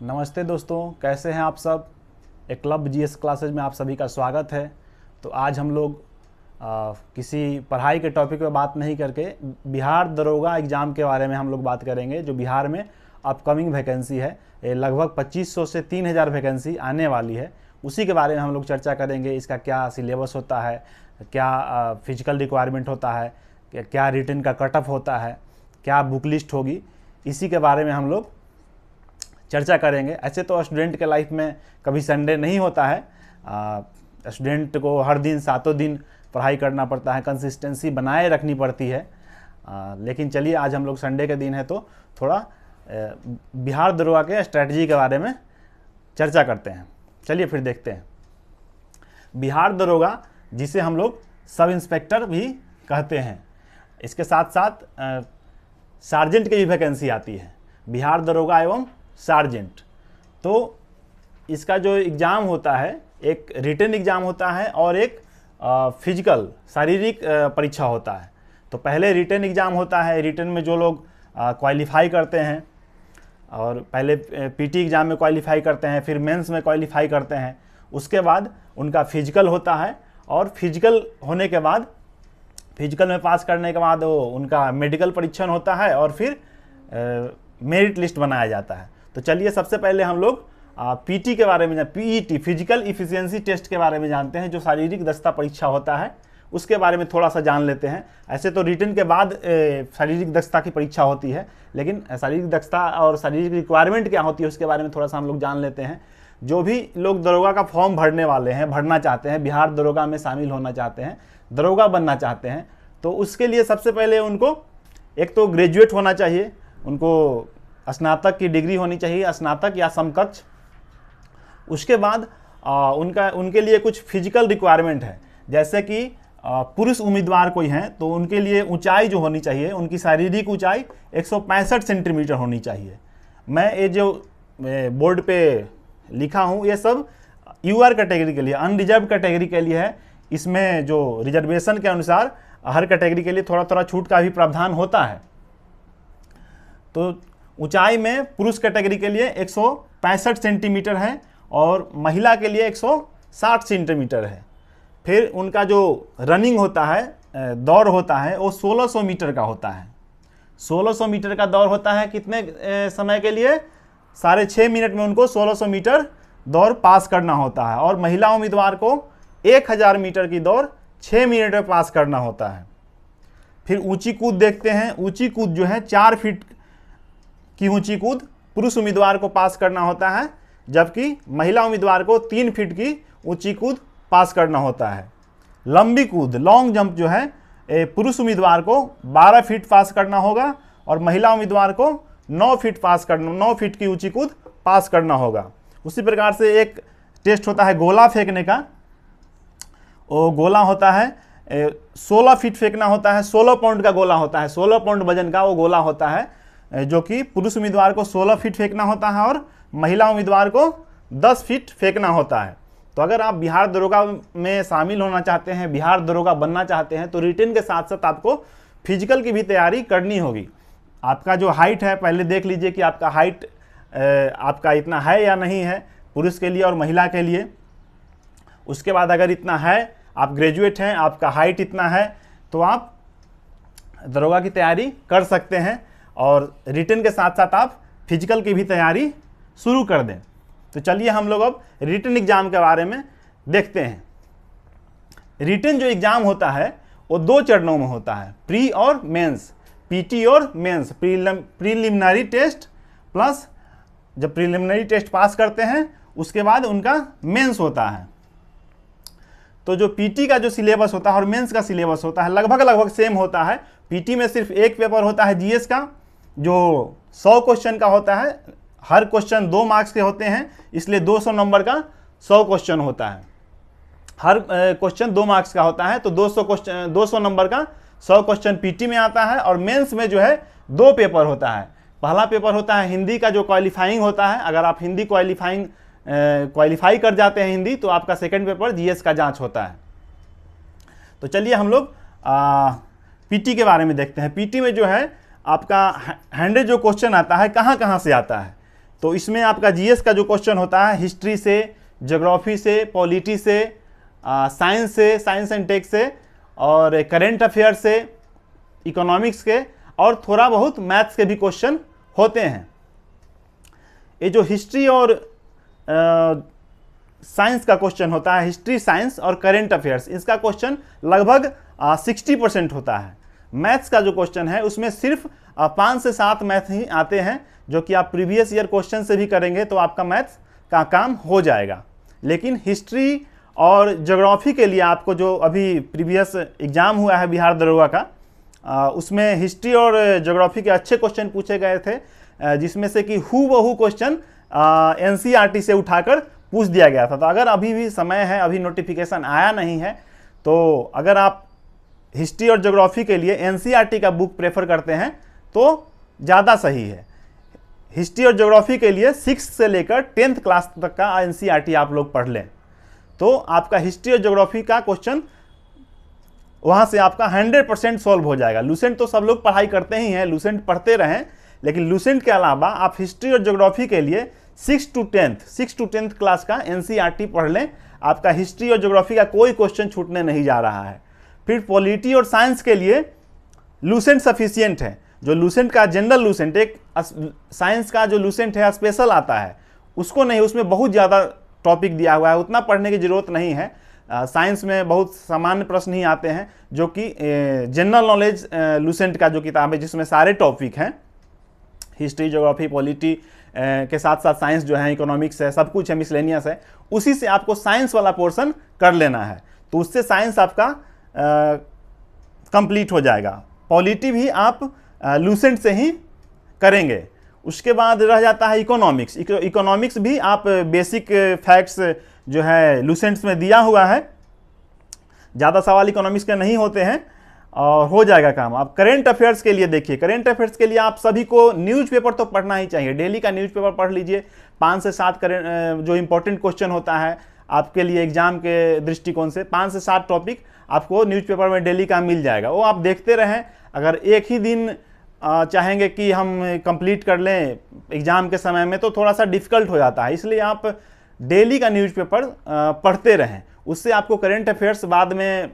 नमस्ते दोस्तों, कैसे हैं आप सब। एक क्लब जीएस क्लासेज में आप सभी का स्वागत है। तो आज हम लोग किसी पढ़ाई के टॉपिक पे बात नहीं करके बिहार दरोगा एग्ज़ाम के बारे में हम लोग बात करेंगे, जो बिहार में अपकमिंग वैकेंसी है। ये लगभग 2500 से 3000 वैकेंसी आने वाली है। उसी के बारे में हम लोग चर्चा करेंगे। इसका क्या सिलेबस होता है, क्या फिजिकल रिक्वायरमेंट होता है, क्या रिटन का कट ऑफ होता है, क्या बुक लिस्ट होगी, इसी के बारे में हम लोग चर्चा करेंगे। ऐसे तो स्टूडेंट के लाइफ में कभी संडे नहीं होता है। स्टूडेंट को हर दिन 7 दिन पढ़ाई करना पड़ता है, कंसिस्टेंसी बनाए रखनी पड़ती है। लेकिन चलिए, आज हम लोग संडे के दिन है तो थोड़ा बिहार दरोगा के स्ट्रेटजी के बारे में चर्चा करते हैं। चलिए फिर देखते हैं। बिहार दरोगा, जिसे हम लोग सब इंस्पेक्टर भी कहते हैं, इसके साथ साथ सार्जेंट की भी वैकेंसी आती है। बिहार दरोगा एवं सार्जेंट। तो इसका जो एग्ज़ाम होता है, एक रिटन एग्ज़ाम होता है और एक फिजिकल शारीरिक परीक्षा होता है। तो पहले रिटन एग्ज़ाम होता है। रिटन में जो लोग क्वालिफाई करते हैं, और पहले पीटी एग्ज़ाम में क्वालिफाई करते हैं, फिर मेंस में क्वालिफाई करते हैं, उसके बाद उनका फिजिकल होता है। और फिजिकल होने के बाद, फिजिकल में पास करने के बाद वो उनका मेडिकल परीक्षण होता है और फिर मेरिट लिस्ट बनाया जाता है। तो चलिए, सबसे पहले हम लोग पीटी के बारे में, पीईटी फिजिकल इफिशिएंसी टेस्ट के बारे में जानते हैं, जो शारीरिक दक्षता परीक्षा होता है। उसके बारे में थोड़ा सा जान लेते हैं। ऐसे तो रिटन के बाद शारीरिक दक्षता की परीक्षा होती है, लेकिन शारीरिक दक्षता और शारीरिक रिक्वायरमेंट क्या होती है उसके बारे में थोड़ा सा हम लोग जान लेते हैं। जो भी लोग दरोगा का फॉर्म भरने वाले हैं, भरना चाहते हैं, बिहार दरोगा में शामिल होना चाहते हैं, दरोगा बनना चाहते हैं, तो उसके लिए सबसे पहले उनको एक तो ग्रेजुएट होना चाहिए, उनको स्नातक की डिग्री होनी चाहिए, स्नातक या समकक्ष। उसके बाद उनके लिए कुछ फिजिकल रिक्वायरमेंट है। जैसे कि पुरुष उम्मीदवार कोई हैं तो उनके लिए ऊंचाई जो होनी चाहिए, उनकी शारीरिक ऊंचाई 165 सेंटीमीटर होनी चाहिए। मैं ये जो बोर्ड पे लिखा हूँ, ये सब यूआर कैटेगरी के लिए, अनरिजर्व कैटेगरी के लिए है। इसमें जो रिजर्वेशन के अनुसार हर कैटेगरी के लिए थोड़ा थोड़ा छूट का भी प्रावधान होता है। तो ऊंचाई में पुरुष कैटेगरी के लिए 165 सेंटीमीटर है और महिला के लिए 160 सेंटीमीटर है। फिर उनका जो रनिंग होता है, दौड़ होता है, वो 1600 मीटर का होता है। 1600 मीटर का दौड़ होता है कितने समय के लिए? 6.5 मिनट में उनको 1600 मीटर दौड़ पास करना होता है। और महिला उम्मीदवार को 1000 मीटर की दौड़ 6 मिनट में पास करना होता है। फिर ऊंची कूद देखते हैं। ऊंची कूद जो है 4 फीट की ऊंची कूद पुरुष उम्मीदवार को पास करना होता है, जबकि महिला उम्मीदवार को 3 फीट की ऊंची कूद पास करना होता है। लंबी कूद, लॉन्ग जंप जो है, पुरुष उम्मीदवार को 12 फीट पास करना होगा और महिला उम्मीदवार को 9 फीट की ऊंची कूद पास करना होगा। उसी प्रकार से एक टेस्ट होता है गोला फेंकने का। वो गोला होता है 16 फीट फेंकना होता है। 16 पाउंड का गोला होता है, 16 पाउंड वजन का वो गोला होता है, जो कि पुरुष उम्मीदवार को 16 फीट फेंकना होता है और महिला उम्मीदवार को 10 फीट फेंकना होता है। तो अगर आप बिहार दरोगा में शामिल होना चाहते हैं, बिहार दरोगा बनना चाहते हैं, तो रिटन के साथ साथ आपको फिजिकल की भी तैयारी करनी होगी। आपका जो हाइट है, पहले देख लीजिए कि आपका हाइट आपका इतना है या नहीं है, पुरुष के लिए और महिला के लिए। उसके बाद अगर इतना है, आप ग्रेजुएट हैं, आपका हाइट इतना है, तो आप दरोगा की तैयारी कर सकते हैं। और रिटन के साथ साथ आप फिजिकल की भी तैयारी शुरू कर दें। तो चलिए, हम लोग अब रिटन एग्जाम के बारे में देखते हैं। रिटन जो एग्जाम होता है वो 2 चरणों में होता है, प्री और मेंस, पीटी और मेंस। प्रीलिमिनरी टेस्ट प्लस जब प्रीलिमिनरी टेस्ट पास करते हैं उसके बाद उनका मेंस होता है। तो जो पीटी का जो सिलेबस होता है और मेंस का सिलेबस होता है, लगभग सेम होता है। पीटी में सिर्फ एक पेपर होता है जीएस का, जो 100 क्वेश्चन का होता है। हर क्वेश्चन 2 मार्क्स के होते हैं, इसलिए 200 नंबर का 100 क्वेश्चन होता है। हर क्वेश्चन 2 मार्क्स का होता है, तो 200 नंबर का 100 क्वेश्चन पीटी में आता है। और मेंस में जो है 2 पेपर होता है। पहला पेपर होता है हिंदी का, जो क्वालिफाइंग होता है। अगर आप हिंदी क्वालिफाई कर जाते हैं हिंदी, तो आपका सेकंड पेपर जीएस का जांच होता है। तो चलिए, हम लोग पीटी के बारे में देखते हैं। पीटी में जो है आपका 100 जो क्वेश्चन आता है, कहाँ कहाँ से आता है, तो इसमें आपका जीएस का जो क्वेश्चन होता है हिस्ट्री से, ज्योग्राफी से, पॉलिटी से, साइंस से, साइंस एंड टेक से, और करेंट अफेयर से, इकोनॉमिक्स के, और थोड़ा बहुत मैथ्स के भी क्वेश्चन होते हैं। ये जो हिस्ट्री और साइंस का क्वेश्चन होता है, हिस्ट्री, साइंस और करेंट अफेयर्स, इसका क्वेश्चन लगभग 60% होता है। मैथ्स का जो क्वेश्चन है उसमें सिर्फ 5 से 7 मैथ ही आते हैं, जो कि आप प्रीवियस ईयर क्वेश्चन से भी करेंगे तो आपका मैथ्स का काम हो जाएगा। लेकिन हिस्ट्री और ज्योग्राफी के लिए आपको जो अभी प्रीवियस एग्जाम हुआ है बिहार दरोगा का, उसमें हिस्ट्री और ज्योग्राफी के अच्छे क्वेश्चन पूछे गए थे, जिसमें से कि हूबहू क्वेश्चन एनसीईआरटी से उठाकर पूछ दिया गया था। तो अगर अभी भी समय है, अभी नोटिफिकेशन आया नहीं है, तो अगर आप हिस्ट्री और ज्योग्राफी के लिए एनसीईआरटी का बुक प्रेफर करते हैं तो ज़्यादा सही है। हिस्ट्री और ज्योग्राफी के लिए 6 से लेकर 10th क्लास तक का एनसीईआरटी आप लोग पढ़ लें तो आपका हिस्ट्री और ज्योग्राफी का क्वेश्चन वहाँ से आपका 100% सॉल्व हो जाएगा। लूसेंट तो सब लोग पढ़ाई करते ही हैं, लूसेंट पढ़ते रहें, लेकिन लूसेंट के अलावा आप हिस्ट्री और ज्योग्राफी के लिए 6 to 10th क्लास का एनसीईआरटी पढ़ लें, आपका हिस्ट्री और ज्योग्राफी का कोई क्वेश्चन छूटने नहीं जा रहा है। फिर पॉलिटी और साइंस के लिए लूसेंट सफिशियंट है। जो लूसेंट का जनरल लूसेंट, एक साइंस का जो लूसेंट है स्पेशल आता है, उसको नहीं, उसमें बहुत ज़्यादा टॉपिक दिया हुआ है, उतना पढ़ने की ज़रूरत नहीं है। साइंस में बहुत सामान्य प्रश्न ही आते हैं, जो कि जनरल नॉलेज लूसेंट का जो किताब है जिसमें सारे टॉपिक हैं, हिस्ट्री, ज्योग्राफी, पॉलिटी के साथ साथ साइंस जो है, इकोनॉमिक्स है, सब कुछ है, मिसलेनियस है, उसी से आपको साइंस वाला पोर्शन कर लेना है, तो उससे साइंस आपका कंप्लीट हो जाएगा। पॉलिटी भी आप लूसेंट से ही करेंगे। उसके बाद रह जाता है इकोनॉमिक्स। इकोनॉमिक्स भी आप बेसिक फैक्ट्स जो है लूसेंट्स में दिया हुआ है, ज़्यादा सवाल इकोनॉमिक्स के नहीं होते हैं और हो जाएगा काम। आप करेंट अफेयर्स के लिए देखिए, करेंट अफेयर्स के लिए आप सभी को न्यूज़पेपर तो पढ़ना ही चाहिए, डेली का न्यूज़पेपर पढ़ लीजिए। 5 से 7 जो इंपॉर्टेंट क्वेश्चन होता है आपके लिए एग्जाम के दृष्टिकोण से, 5 से 7 टॉपिक आपको न्यूज़पेपर में डेली का मिल जाएगा, वो आप देखते रहें। अगर एक ही दिन चाहेंगे कि हम कंप्लीट कर लें एग्ज़ाम के समय में तो थोड़ा सा डिफ़िकल्ट हो जाता है, इसलिए आप डेली का न्यूज़पेपर पढ़ते रहें, उससे आपको करेंट अफेयर्स बाद में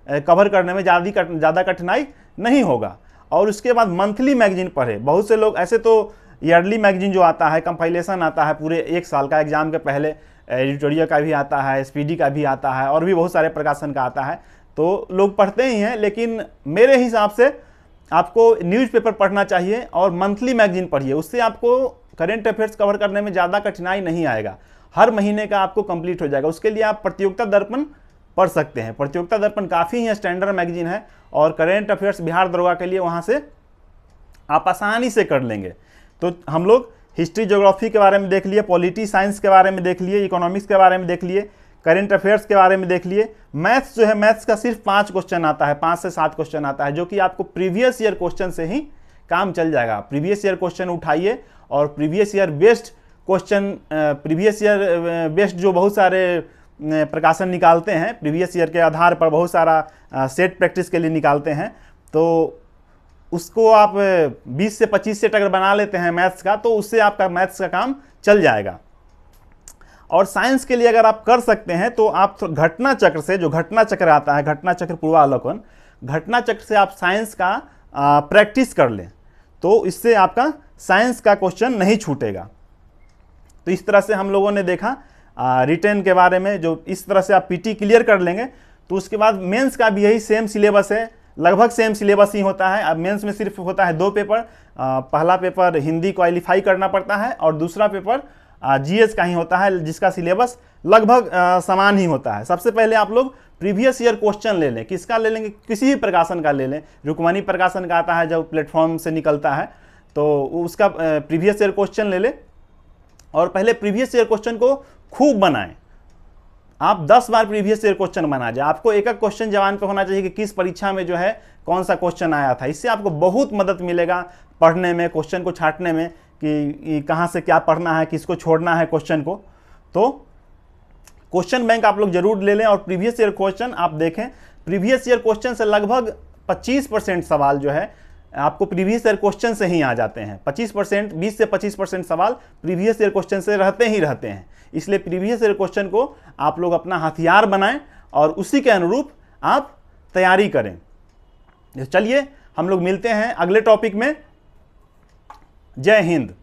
कवर करने में ज़्यादा कठिनाई नहीं होगा। और उसके बाद मंथली मैगजीन पढ़े। बहुत से लोग ऐसे तो ईयरली मैगजीन जो आता है, कंपाइलेशन आता है पूरे 1 साल का, एग्जाम के पहले एडिटोरियल का भी आता है, स्पीडी का भी आता है, और भी बहुत सारे प्रकाशन का आता है, तो लोग पढ़ते ही हैं। लेकिन मेरे हिसाब से आपको न्यूज़पेपर पढ़ना चाहिए और मंथली मैगजीन पढ़िए, उससे आपको करेंट अफेयर्स कवर करने में ज़्यादा कठिनाई नहीं आएगा, हर महीने का आपको कंप्लीट हो जाएगा। उसके लिए आप प्रतियोगिता दर्पण पढ़ सकते हैं, प्रतियोगिता दर्पण काफ़ी ही स्टैंडर्ड मैगजीन है, और करेंट अफेयर्स बिहार दरोगा के लिए वहाँ से आप आसानी से कर लेंगे। तो हम लोग हिस्ट्री, ज्योग्राफी के बारे में देख लिए, पॉलिटी साइंस के बारे में देख लिए, इकोनॉमिक्स के बारे में देख लिए, करेंट अफेयर्स के बारे में देख लिए। मैथ्स जो है, मैथ्स का सिर्फ 5 क्वेश्चन आता है, 5 से 7 क्वेश्चन आता है, जो कि आपको प्रीवियस ईयर क्वेश्चन से ही काम चल जाएगा। प्रीवियस ईयर क्वेश्चन उठाइए और previous year based question, previous year based जो बहुत सारे प्रकाशन निकालते हैं, प्रीवियस ईयर के आधार पर बहुत सारा सेट प्रैक्टिस के लिए निकालते हैं, तो उसको आप 20 से 25 सेट अगर बना लेते हैं मैथ्स का, तो उससे आपका मैथ्स का काम चल जाएगा। और साइंस के लिए अगर आप कर सकते हैं तो आप घटना चक्र से, जो घटना चक्र आता है, घटना चक्र पूर्वावलोकन, घटना चक्र से आप साइंस का प्रैक्टिस कर लें, तो इससे आपका साइंस का क्वेश्चन नहीं छूटेगा। तो इस तरह से हम लोगों ने देखा रिटेन के बारे में। जो इस तरह से आप पीटी क्लियर कर लेंगे तो उसके बाद मेंस का भी यही सेम सिलेबस है, लगभग सेम सिलेबस ही होता है। अब मेंस में सिर्फ होता है 2 पेपर, पहला पेपर हिंदी क्वालिफाई करना पड़ता है और दूसरा पेपर जीएस का ही होता है, जिसका सिलेबस लगभग समान ही होता है। सबसे पहले आप लोग प्रीवियस ईयर क्वेश्चन ले लें। किसका ले लेंगे? किसी भी प्रकाशन का ले लें। रुक्मणी प्रकाशन का आता है, जब प्लेटफॉर्म से निकलता है तो उसका प्रीवियस ईयर क्वेश्चन ले लें और पहले प्रीवियस ईयर क्वेश्चन को खूब बनाएं। आप 10 बार प्रीवियस ईयर क्वेश्चन बना जाए, आपको एक एक क्वेश्चन जवान पे होना चाहिए कि किस परीक्षा में जो है कौन सा क्वेश्चन आया था। इससे आपको बहुत मदद मिलेगा पढ़ने में, क्वेश्चन को छांटने में कि कहाँ से क्या पढ़ना है, किसको छोड़ना है क्वेश्चन को। तो क्वेश्चन बैंक आप लोग जरूर ले लें और प्रीवियस ईयर क्वेश्चन आप देखें। प्रीवियस ईयर क्वेश्चन से लगभग 25% सवाल जो है आपको प्रीवियस ईयर क्वेश्चन से ही आ जाते हैं। 25%, 20 से 25% सवाल प्रीवियस ईयर क्वेश्चन से रहते ही रहते हैं। इसलिए प्रीवियस ईयर क्वेश्चन को आप लोग अपना हथियार बनाएं और उसी के अनुरूप आप तैयारी करें। चलिए हम लोग मिलते हैं अगले टॉपिक में। जय हिंद।